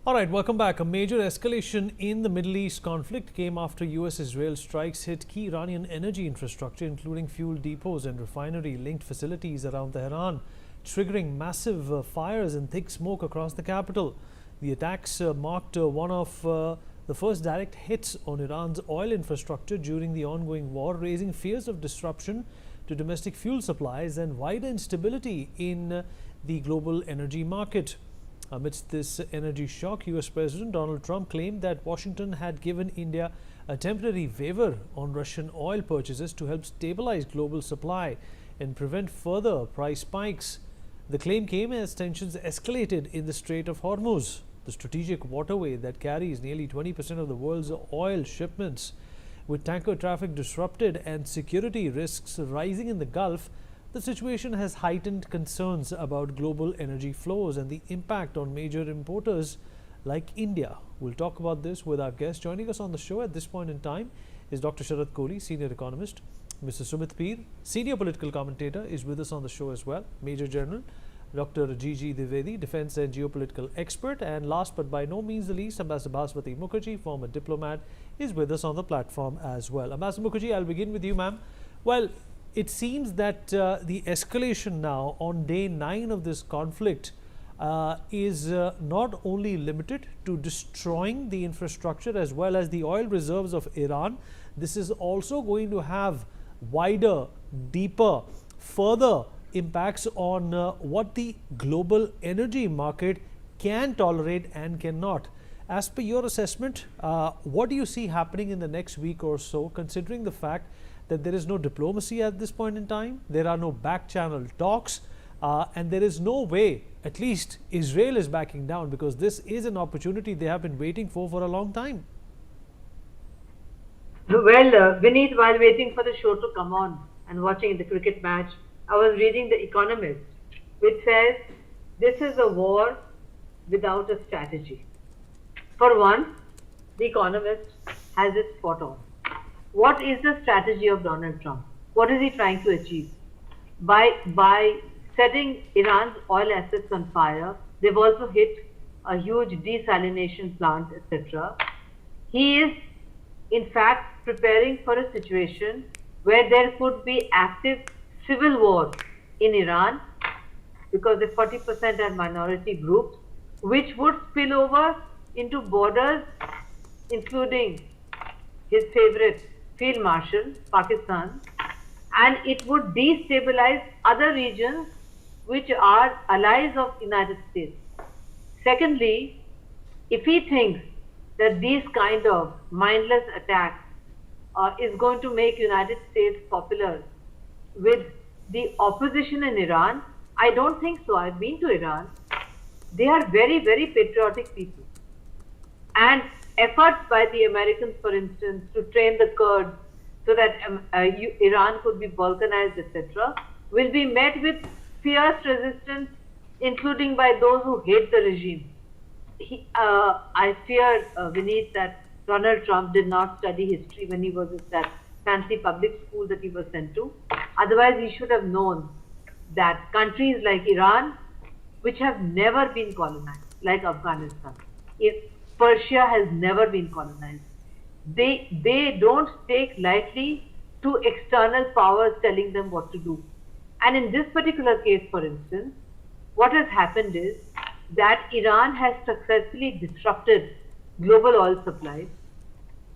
All right, welcome back. A major escalation in the Middle East conflict came after US-Israel strikes hit key Iranian energy infrastructure, including fuel depots and refinery-linked facilities around Tehran, triggering massive fires and thick smoke across the capital. The attacks marked one of the first direct hits on Iran's oil infrastructure during the ongoing war, raising fears of disruption to domestic fuel supplies and wider instability in the global energy market. Amidst this energy shock, US President Donald Trump claimed that Washington had given India a temporary waiver on Russian oil purchases to help stabilize global supply and prevent further price spikes. The claim came as tensions escalated in the Strait of Hormuz, the strategic waterway that carries nearly 20% of the world's oil shipments. With tanker traffic disrupted and security risks rising in the Gulf, the situation has heightened concerns about global energy flows and the impact on major importers like India. We'll talk about this with our guest. Joining us on the show at this point in time is Dr. Sharad Kohli, senior economist. Mr. Sumit Peer, senior political commentator, is with us on the show as well. Major General Dr. G.G. Dwivedi, defense and geopolitical expert. And last but by no means the least, Ambassador Bhaswati Mukherjee, former diplomat, is with us on the platform as well. Ambassador Mukherjee, I'll begin with you, ma'am. Well, it seems that the escalation now on day 9 of this conflict is not only limited to destroying the infrastructure as well as the oil reserves of Iran. This is also going to have wider, deeper, further impacts on what the global energy market can tolerate and cannot. As per your assessment, what do you see happening in the next week or so, considering the fact that there is no diplomacy at this point in time, there are no back channel talks, and there is no way, at least Israel is backing down, because this is an opportunity they have been waiting for a long time. Well, Vineet, while waiting for the show to come on and watching the cricket match, I was reading The Economist, which says this is a war without a strategy. For once, The Economist has it spot on. What is the strategy of Donald Trump? What is he trying to achieve? By setting Iran's oil assets on fire, they've also hit a huge desalination plant, etc. He is, in fact, preparing for a situation where there could be active civil war in Iran, because the 40% are minority groups, which would spill over into borders, including his favorite Field Marshal, Pakistan, and it would destabilize other regions which are allies of United States. Secondly, if he thinks that these kind of mindless attacks is going to make United States popular with the opposition in Iran, I don't think so. I've been to Iran. They are very, very patriotic people. And efforts by the Americans, for instance, to train the Kurds so that Iran could be balkanized, etc., will be met with fierce resistance, including by those who hate the regime. I fear, Vineet, that Donald Trump did not study history when he was at that fancy public school that he was sent to. Otherwise, he should have known that countries like Iran, which have never been colonized, like Afghanistan, Persia has never been colonized. They don't take lightly to external powers telling them what to do. And in this particular case, for instance, what has happened is that Iran has successfully disrupted global oil supplies,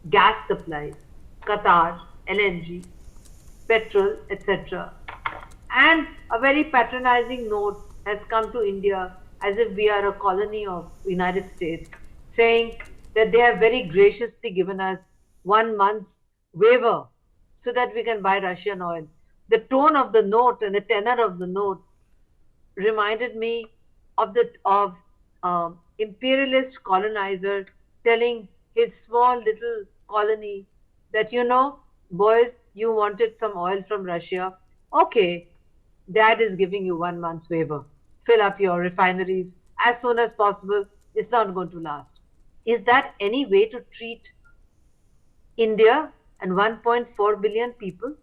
gas supplies, Qatar, LNG, petrol, etc. And a very patronizing note has come to India as if we are a colony of United States, saying that they have very graciously given us 1 month's waiver so that we can buy Russian oil. The tone of the note and the tenor of the note reminded me of the imperialist colonizer telling his small little colony that, you know, boys, you wanted some oil from Russia. Okay, dad is giving you 1 month's waiver. Fill up your refineries as soon as possible. It's not going to last. Is that any way to treat India and 1.4 billion people?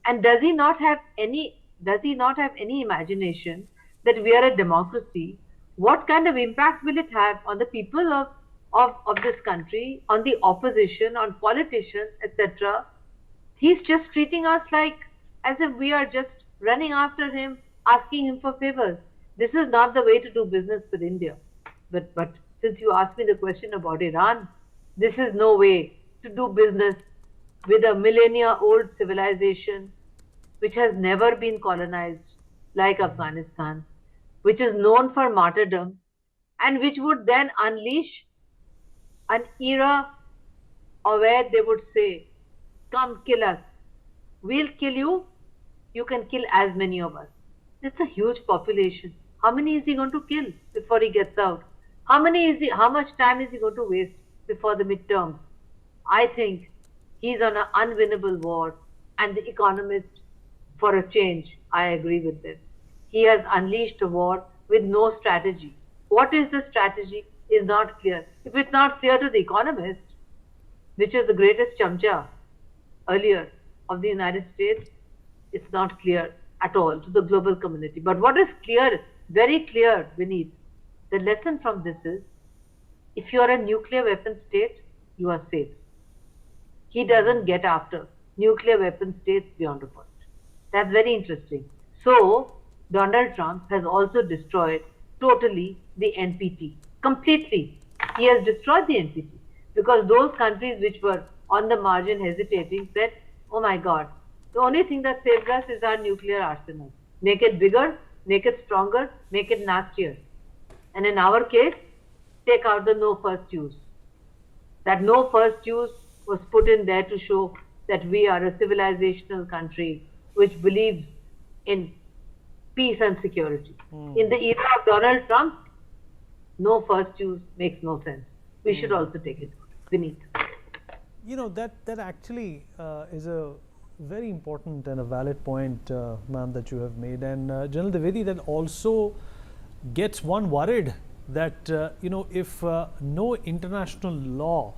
And does he not have any imagination that we are a democracy What kind of impact will it have on the people of this country, on the opposition, on politicians, etc.? He's just treating us like as if we are just running after him, asking him for favors. This is not the way to do business with India. But since you asked me the question about Iran, this is no way to do business with a millennia old civilization which has never been colonized like Afghanistan, which is known for martyrdom, and which would then unleash an era where they would say, come kill us. We'll kill you. You can kill as many of us. It's a huge population. How many is he going to kill before he gets out? How much time is he going to waste before the midterms? I think he's on an unwinnable war, and the economist, for a change, I agree with this. He has unleashed a war with no strategy. What is the strategy is not clear. If it's not clear to the economist, which is the greatest chamcha earlier of the United States, it's not clear at all to the global community. But what is clear, very clear, Vineet, the lesson from this is, if you are a nuclear weapon state, you are safe. He doesn't get after nuclear weapon states beyond a point. That's very interesting. So, Donald Trump has also destroyed totally the NPT. Completely. He has destroyed the NPT. Because those countries which were on the margin hesitating said, oh my God, the only thing that saves us is our nuclear arsenal. Make it bigger, make it stronger, make it nastier. And in our case, take out the no first use. That no first use was put in there to show that we are a civilizational country which believes in peace and security. In the era of Donald Trump, no first use makes no sense. We should also take it. Vineet. You know, that actually is a very important and a valid point, ma'am, that you have made. And General Dwivedi, that also gets one worried that, you know, if no international law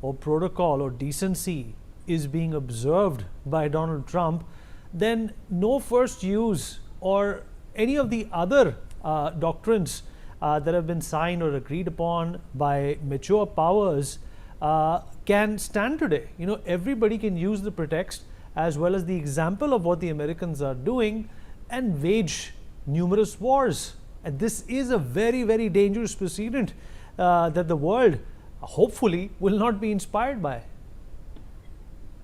or protocol or decency is being observed by Donald Trump, then no first use or any of the other doctrines that have been signed or agreed upon by mature powers can stand today. You know, everybody can use the pretext as well as the example of what the Americans are doing and wage numerous wars. And this is a very, very dangerous precedent that the world hopefully will not be inspired by.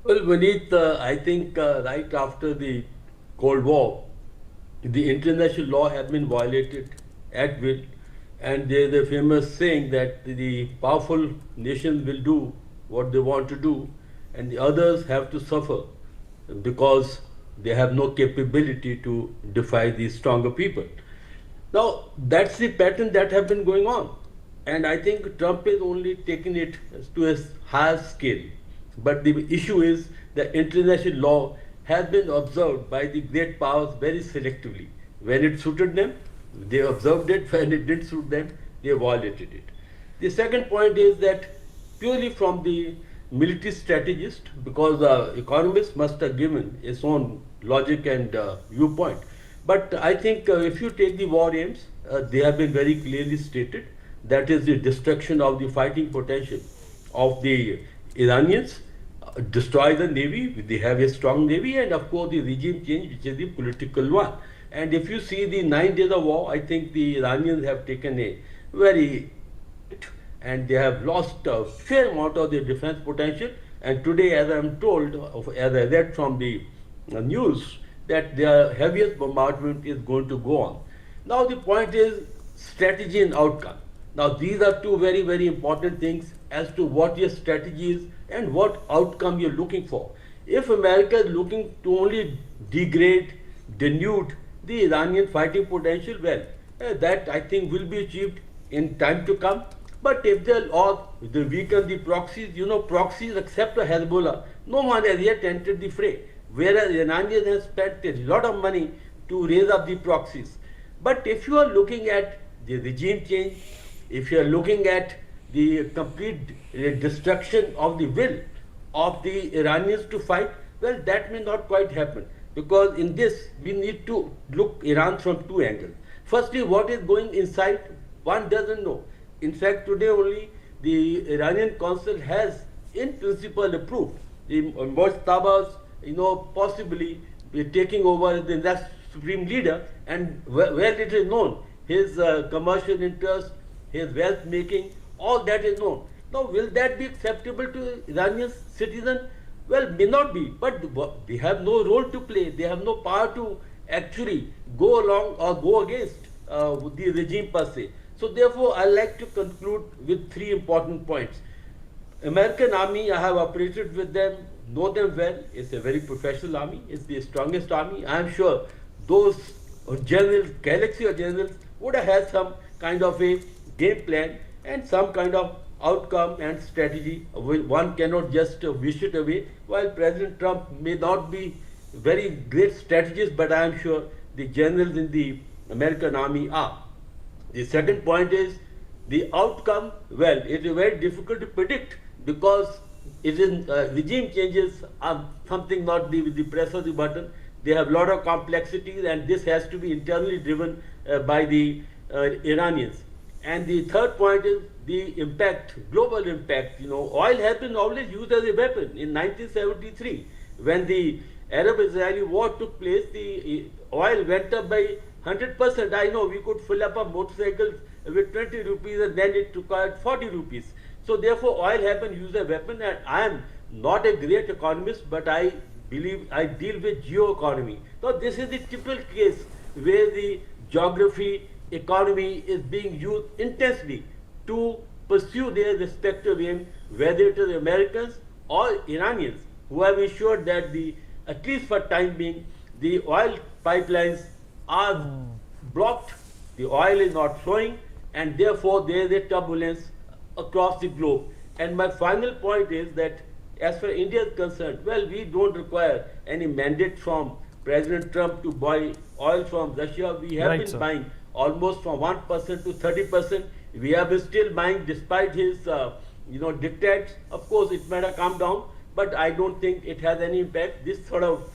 Well, Vineet, I think right after the Cold War, the international law has been violated at will, and there is a famous saying that the powerful nations will do what they want to do, and the others have to suffer because they have no capability to defy these stronger people. Now, that's the pattern that has been going on, and I think Trump is only taking it to a higher scale. But the issue is that international law has been observed by the great powers very selectively. When it suited them, they observed it. When it didn't suit them, they violated it. The second point is that purely from the military strategist, because economists must have given its own logic and viewpoint. But I think if you take the war aims, they have been very clearly stated. That is the destruction of the fighting potential of the Iranians, destroy the navy, they have a strong navy, and of course the regime change, which is the political one. And if you see the 9 days of war, I think the Iranians have taken a very, and they have lost a fair amount of their defense potential. And today, as I am told, as I read from the news, that their heaviest bombardment is going to go on. Now the point is strategy and outcome. Now these are two very, very important things as to what your strategy is and what outcome you're looking for. If America is looking to only degrade, denude the Iranian fighting potential, well, that I think will be achieved in time to come. But if they weaken the proxies, you know, proxies except Hezbollah, no one has yet entered the fray. Whereas Iranians have spent a lot of money to raise up the proxies. But if you are looking at the regime change, if you are looking at the complete destruction of the will of the Iranians to fight, well, that may not quite happen. Because in this, we need to look Iran from two angles. Firstly, what is going inside one doesn't know. In fact, today only the Iranian Council has in principle approved the Mojtaba's, possibly be taking over the next supreme leader, and well it is known, his commercial interest, his wealth making, all that is known. Now, will that be acceptable to Iranian citizen? Well, may not be, but they have no role to play. They have no power to actually go along or go against the regime per se. So therefore, I like to conclude with 3 important points. American army, I have operated with them, know them well. It's a very professional army. It's the strongest army. I am sure those generals, galaxy of generals, would have had some kind of a game plan and some kind of outcome and strategy. One cannot just wish it away. While President Trump may not be very great strategist, but I am sure the generals in the American army are. The second point is the outcome. Well, it is very difficult to predict because it is regime changes are something not the press of the button. They have a lot of complexities, and this has to be internally driven by the Iranians. And the third point is the impact, global impact. Oil has been always used as a weapon. In 1973, when the Arab-Israeli war took place, the oil went up by 100%. I know we could fill up a motorcycle with 20 rupees and then it required 40 rupees. So therefore, oil has been used as a weapon, and I am not a great economist, but I believe I deal with geo-economy. So this is the typical case where the geography, economy is being used intensely to pursue their respective aim, whether it is Americans or Iranians, who have ensured that at least for time being, the oil pipelines are blocked, the oil is not flowing, and therefore there is a turbulence across the globe. And my final point is that as far as India is concerned, well, we don't require any mandate from President Trump to buy oil from Russia. We have been buying almost from 1% to 30%. We have been still buying despite his, dictates. Of course, it might have come down, but I don't think it has any impact. This sort of,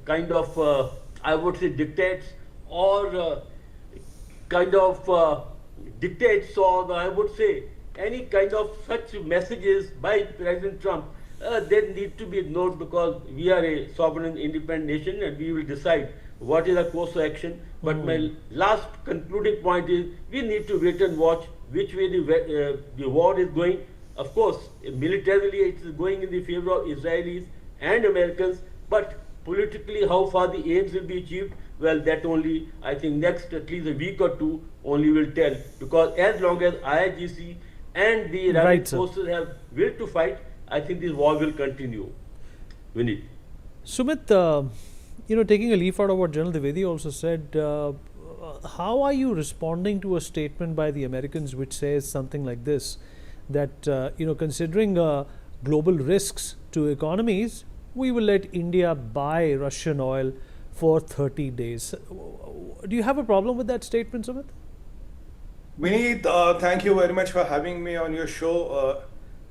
kind of, I would say, dictates or dictates, or I would say any kind of such messages by President Trump, they need to be ignored because we are a sovereign, independent nation, and we will decide what is our course of action. But my last concluding point is we need to wait and watch which way the war is going. Of course, militarily it is going in the favor of Israelis and Americans, but politically how far the aims will be achieved, well, that only, I think, next at least a week or two only will tell. Because as long as IRGC and the Iranian forces have will to fight, I think this war will continue. Vineet. Sumit, taking a leaf out of what General Dwivedi also said, how are you responding to a statement by the Americans which says something like this, that, considering global risks to economies, we will let India buy Russian oil for 30 days. Do you have a problem with that statement, Sumit? Vineet, thank you very much for having me on your show.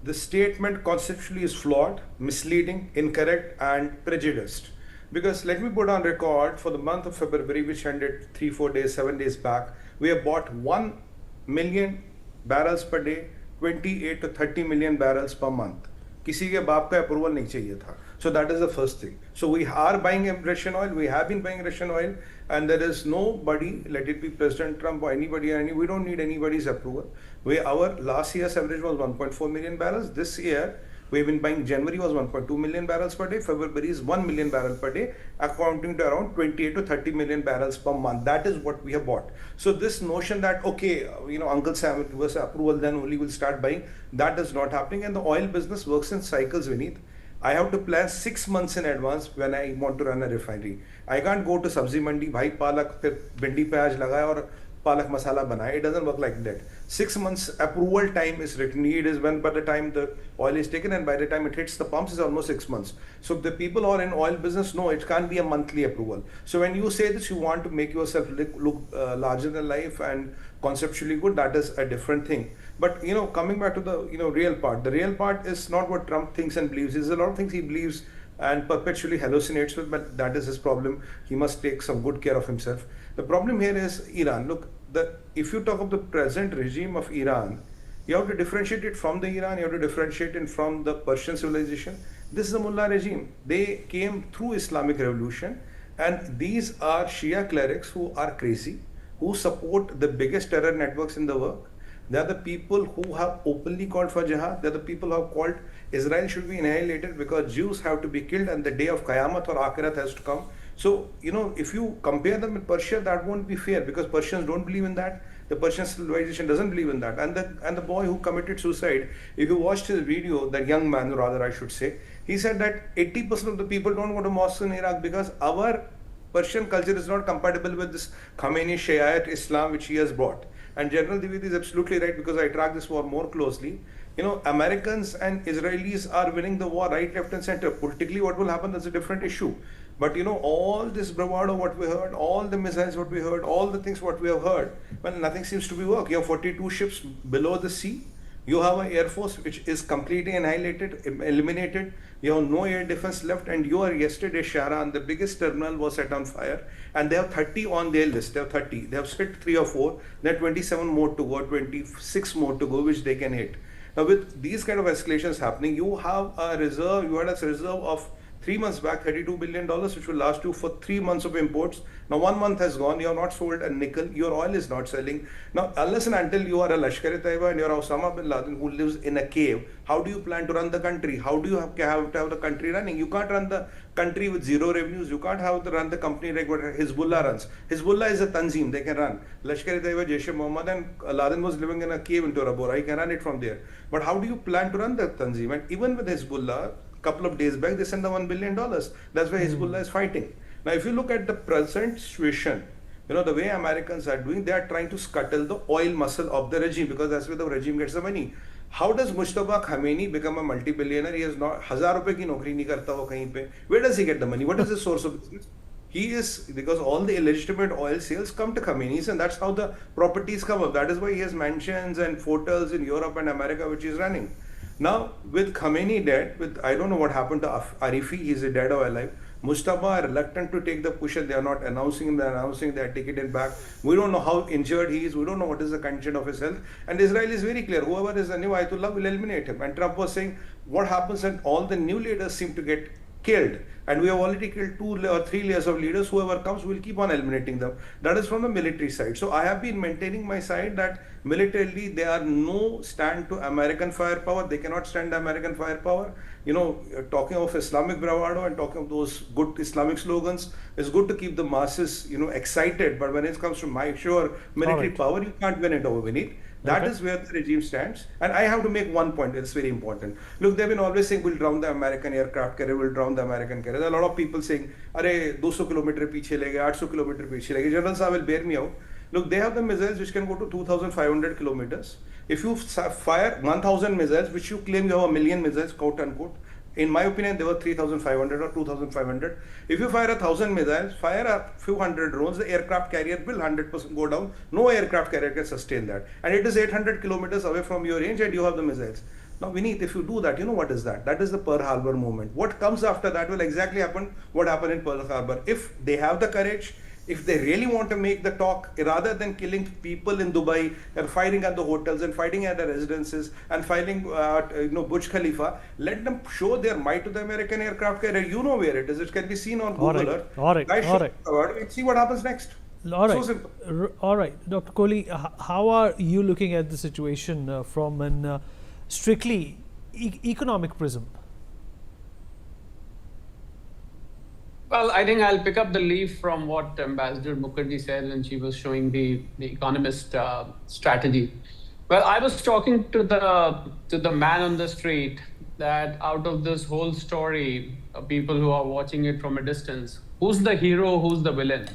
The statement conceptually is flawed, misleading, incorrect, and prejudiced. Because let me put on record, for the month of February, which ended 3, 4 days, 7 days back, we have bought 1 million barrels per day, 28 to 30 million barrels per month. किसी के बाप का approval नहीं चाहिए था. So that is the first thing. So we are buying Russian oil. We have been buying Russian oil, and there is nobody, let it be President Trump or anybody, we don't need anybody's approval. Our last year's average was 1.4 million barrels. This year, we've been buying, January was 1.2 million barrels per day. February is 1 million barrels per day, accounting to around 28 to 30 million barrels per month. That is what we have bought. So this notion that, okay, Uncle Sam give us approval, then only we'll start buying, that is not happening. And the oil business works in cycles, Vineet. I have to plan 6 months in advance when I want to run a refinery. I can't go to sabzi mandi, bhai palak, phir bindi pyaj lagaya aur palak masala banaya. It doesn't work like that. 6 months approval time is written. It is when by the time the oil is taken and by the time it hits the pumps is almost 6 months. So the people who are in oil business know it can't be a monthly approval. So when you say that you want to make yourself look larger than life and conceptually good, that is a different thing. But coming back to the real part, the real part is not what Trump thinks and believes. There's a lot of things he believes and perpetually hallucinates with, but that is his problem. He must take some good care of himself. The problem here is Iran. Look, if you talk of the present regime of Iran, you have to differentiate it from the Iran, you have to differentiate it from the Persian civilization. This is a mullah regime. They came through Islamic revolution, and these are Shia clerics who are crazy, who support the biggest terror networks in the world. They are the people who have openly called for jihad. They are the people who have called Israel should be annihilated because Jews have to be killed and the day of Qiyamah or Akhirat has to come. So, if you compare them with Persia, that won't be fair because Persians don't believe in that. The Persian civilization doesn't believe in that. And the boy who committed suicide, if you watched his video, that young man, rather I should say, he said that 80% of the people don't go to mosques in Iraq because our Persian culture is not compatible with this Khomeini Shiite Islam which he has brought. And General Dividi is absolutely right because I track this war more closely. Americans and Israelis are winning the war right, left, and center. Politically, what will happen, that's a different issue. But all this bravado, what we heard, all the missiles, what we heard, all the things, what we have heard, well, nothing seems to be work. You have 42 ships below the sea. You have an air force which is completely annihilated, eliminated. You have no air defense left. And yesterday, Shahran, the biggest terminal was set on fire. And they have 30 on their list. They have 30. They have hit 3 or 4. There are 27 more to go, 26 more to go, which they can hit. Now, with these kind of escalations happening, you have a reserve, you had a reserve of 3 months back, $32 billion, which will last you for 3 months of imports. Now 1 month has gone, you have not sold a nickel, your oil is not selling. Now, unless and until you are a Lashkar-e-Taiba and you are Osama bin Laden who lives in a cave, how do you plan to run the country? How do you have to have the country running? You can't run the country with zero revenues. You can't have to run the company like what Hezbollah runs. Hezbollah is a tanzim, they can run. Lashkar-e-Taiba, Jaish-e-Mohammed, and Laden was living in a cave in Tora Bora. He can run it from there. But how do you plan to run the tanzim? And even with Hezbollah, couple of days back, they sent the $1 billion. That's why Hezbollah is fighting. Now, if you look at the present situation, the way Americans are doing, they are trying to scuttle the oil muscle of the regime because that's where the regime gets the money. How does Mujtaba Khamenei become a multi-billionaire? He has not 1,000 rupees ki naukri nahi karta ho kahin pe. Where does he get the money? What is the source of business? He is, because all the illegitimate oil sales come to Khamenei's and that's how the properties come up. That is why he has mansions and hotels in Europe and America which he is running. Now, with Khamenei dead, I don't know what happened to Arifi, he's dead or alive. Mujtaba are reluctant to take the push and they are not announcing him, they are taking it back. We don't know how injured he is, we don't know what is the condition of his health. And Israel is very clear, whoever is the new Ayatollah will eliminate him. And Trump was saying, what happens when all the new leaders seem to get killed? And we have already killed 2 or 3 layers of leaders. Whoever comes, we'll keep on eliminating them. That is from the military side. So I have been maintaining my side that militarily there are no stand to American firepower. They cannot stand American firepower. Talking of Islamic bravado and talking of those good Islamic slogans, it's good to keep the masses, excited. But when it comes to my sure military power, you can't win it over Vineet. That is where the regime stands. And I have to make one point, it's very important. Look, they've been always saying, we'll drown the American aircraft carrier, we'll drown the American carrier. There are a lot of people saying, Arey, 200 kilometer piche lege, 800 kilometer piche lege. General Saab will bear me out. Look, they have the missiles which can go to 2,500 kilometers. If you fire 1,000 missiles, which you claim you have 1 million missiles, quote unquote, in my opinion, they were 3,500 or 2,500. If you fire 1,000 missiles, fire a few hundred drones, the aircraft carrier will 100% go down. No aircraft carrier can sustain that. And it is 800 kilometers away from your range and you have the missiles. Now, Vineet, if you do that, what is that? That is the Pearl Harbor moment. What comes after that will exactly happen what happened in Pearl Harbor. If they have the courage, if they really want to make the talk, rather than killing people in Dubai and fighting at the hotels and fighting at the residences and fighting at Burj Khalifa, let them show their might to the American aircraft carrier. You know where it is. It can be seen on Google Earth. All right. Let's see what happens next. All right. So all right. Dr. Kohli, how are you looking at the situation from an strictly economic prism? Well, I think I'll pick up the leaf from what Ambassador Mukherjee said when she was showing the economist strategy. Well, I was talking to the man on the street that out of this whole story, people who are watching it from a distance, who's the hero, who's the villain?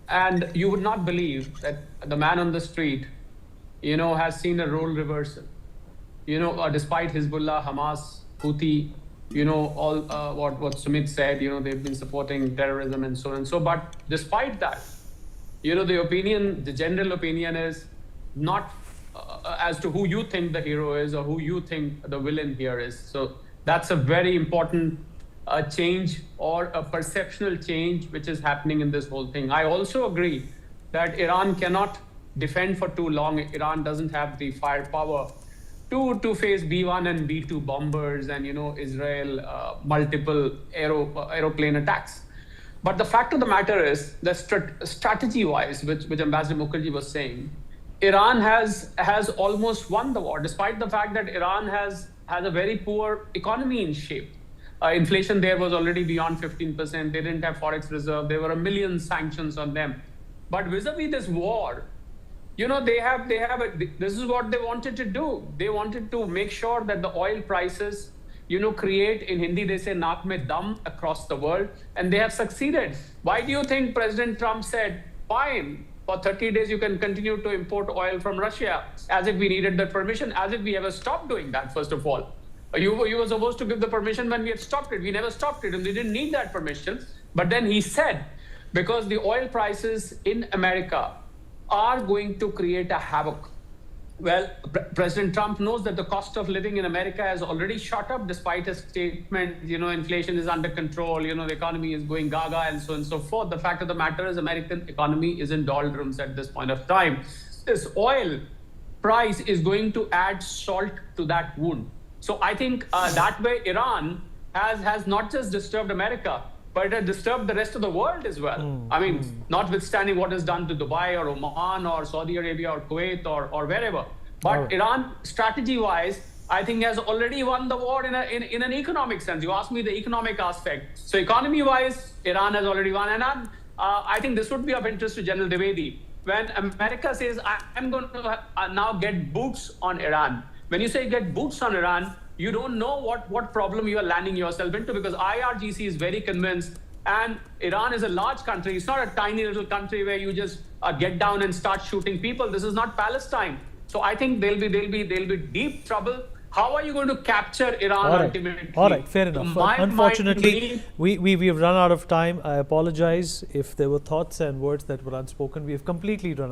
And you would not believe that the man on the street, has seen a role reversal. Despite Hezbollah, Hamas, Houthi, all what Sumit said, they've been supporting terrorism and so on and so. But despite that, the general opinion is not as to who you think the hero is or who you think the villain here is. So that's a very important change or a perceptual change which is happening in this whole thing. I also agree that Iran cannot defend for too long. Iran doesn't have the firepower to face B-1 and B-2 bombers and Israel multiple aeroplane attacks. But the fact of the matter is that strategy-wise, which Ambassador Mukherjee was saying, Iran has almost won the war, despite the fact that Iran has a very poor economy in shape. Inflation there was already beyond 15%. They didn't have forex reserve. There were a million sanctions on them. But vis-a-vis this war, this is what they wanted to do. They wanted to make sure that the oil prices, create, in Hindi they say, naak mein dum across the world. And they have succeeded. Why do you think President Trump said, fine, for 30 days you can continue to import oil from Russia, as if we needed that permission, as if we ever stopped doing that, first of all. You were supposed to give the permission when we had stopped it. We never stopped it, and we didn't need that permission. But then he said, because the oil prices in America are going to create a havoc. Well, President Trump knows that the cost of living in America has already shot up, despite his statement, inflation is under control, the economy is going gaga, and so on and so forth. The fact of the matter is American economy is in doldrums at this point of time. This oil price is going to add salt to that wound. So I think that way Iran has not just disturbed America, but it has disturbed the rest of the world as well. I mean, notwithstanding what is done to Dubai or Oman or Saudi Arabia or Kuwait or wherever. But Iran, strategy-wise, I think has already won the war in an economic sense. You asked me the economic aspect. So economy-wise, Iran has already won. And I think this would be of interest to General Dwivedi. When America says, I'm going to now get boots on Iran. When you say get boots on Iran, you don't know what problem you are landing yourself into, because IRGC is very convinced, and Iran is a large country. It's not a tiny little country where you just get down and start shooting people. This is not Palestine. So I think they'll be deep trouble. How are you going to capture Iran ultimately? All right, fair enough. Unfortunately, we've run out of time. I apologize if there were thoughts and words that were unspoken. We have completely run